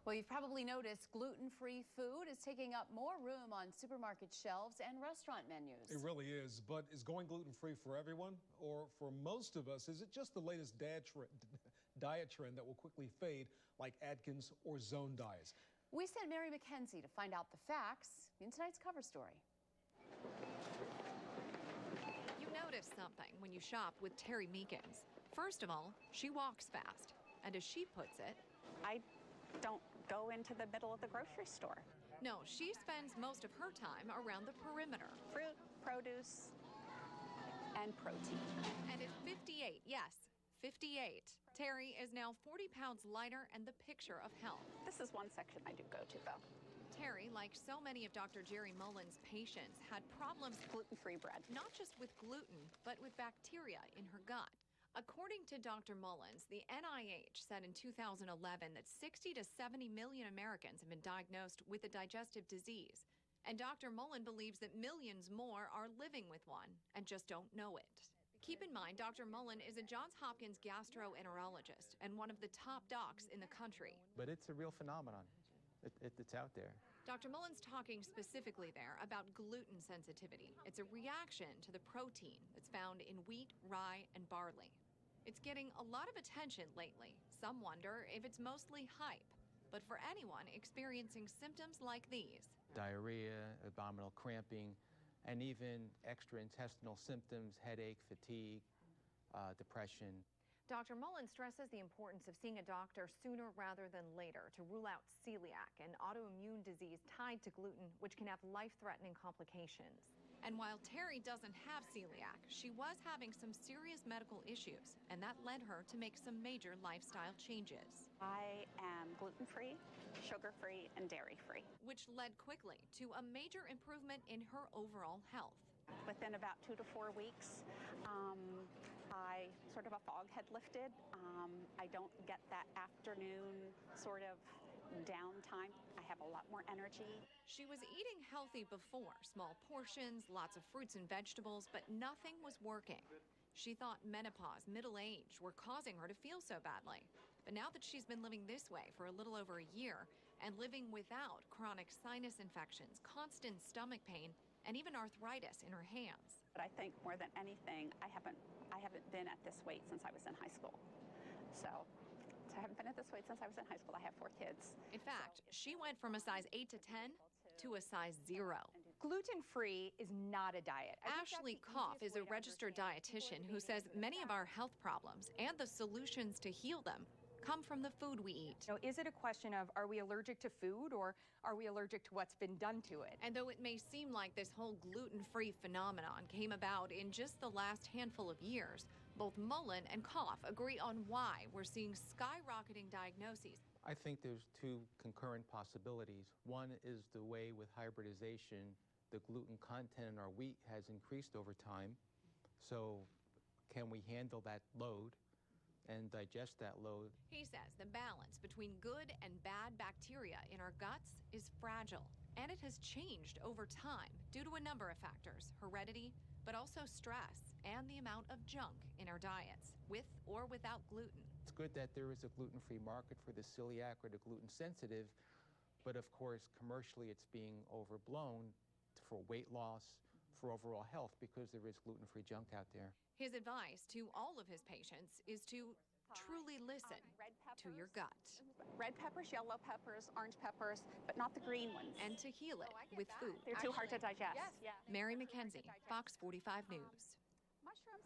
Well, you've probably noticed gluten-free food is taking up more room on supermarket shelves and restaurant menus. It really is, but is going gluten-free for everyone? Or for most of us, is it just the latest diet trend that will quickly fade, like Atkins or zone diets? We sent Mary McKenzie to find out the facts in tonight's cover story. You notice something when you shop with Terry Meekins. First of all, she walks fast, and as she puts it, I don't go into the middle of the grocery store. No, she spends most of her time around the perimeter. Fruit, produce, and protein. And at 58, yes, 58, Terry is now 40 pounds lighter and the picture of health. This is one section I do go to, though. Terry, like so many of Dr. Jerry Mullin's patients, had problems Gluten-free bread. not just with gluten, but with bacteria in her gut. According to Dr. Mullins, the NIH said in 2011 that 60 to 70 million Americans have been diagnosed with a digestive disease. And Dr. Mullin believes that millions more are living with one and just don't know it. Keep in mind, Dr. Mullin is a Johns Hopkins gastroenterologist and one of the top docs in the country. But it's a real phenomenon. It's out there. Dr. Mullin's talking specifically there about gluten sensitivity. It's a reaction to the protein that's found in wheat, rye, and barley. It's getting a lot of attention lately. Some wonder if it's mostly hype. But for anyone experiencing symptoms like these, Diarrhea, abdominal cramping, and even extraintestinal symptoms, headache, fatigue, depression. Dr. Mullin stresses the importance of seeing a doctor sooner rather than later to rule out celiac, an autoimmune disease tied to gluten, which can have life-threatening complications. And while Terry doesn't have celiac, she was having some serious medical issues, and that led her to make some major lifestyle changes. I am gluten-free, sugar-free, and dairy-free. Which led quickly to a major improvement in her overall health. Within about 2 to 4 weeks, sort of a fog had lifted. I don't get that afternoon sort of downtime. I have a lot more energy. She was eating healthy before, small portions, lots of fruits and vegetables, but nothing was working. She thought menopause, middle age were causing her to feel so badly. But now that she's been living this way for a little over a year and living without chronic sinus infections, constant stomach pain, and even arthritis in her hands. But I think more than anything, I haven't been at this weight since I was in high school. So I haven't been at this weight since I was in high school. I have 4 kids. In fact, she went from a size 8 to 10 to a size 0. Gluten-free is not a diet. Ashley Koff is a registered dietitian who says many of our health problems and the solutions to heal them come from the food we eat. So is it a question of, are we allergic to food, or are we allergic to what's been done to it? And though it may seem like this whole gluten-free phenomenon came about in just the last handful of years, both Mullin and Koff agree on why we're seeing skyrocketing diagnoses. I think there's 2 concurrent possibilities. One is the way with hybridization, the gluten content in our wheat has increased over time. So can we handle that load and digest that load? He says the balance between good and bad bacteria in our guts is fragile, and it has changed over time due to a number of factors: heredity, but also stress and the amount of junk in our diets, with or without gluten. It's good that there is a gluten-free market for the celiac or the gluten-sensitive, but of course commercially it's being overblown for weight loss, for overall health, because there is gluten-free junk out there. His advice to all of his patients is to truly listen to your gut. Red peppers, yellow peppers, orange peppers, but not the green ones. And to heal it with food. They're too hard to digest. Mary McKenzie, Fox 45 News. Mushrooms.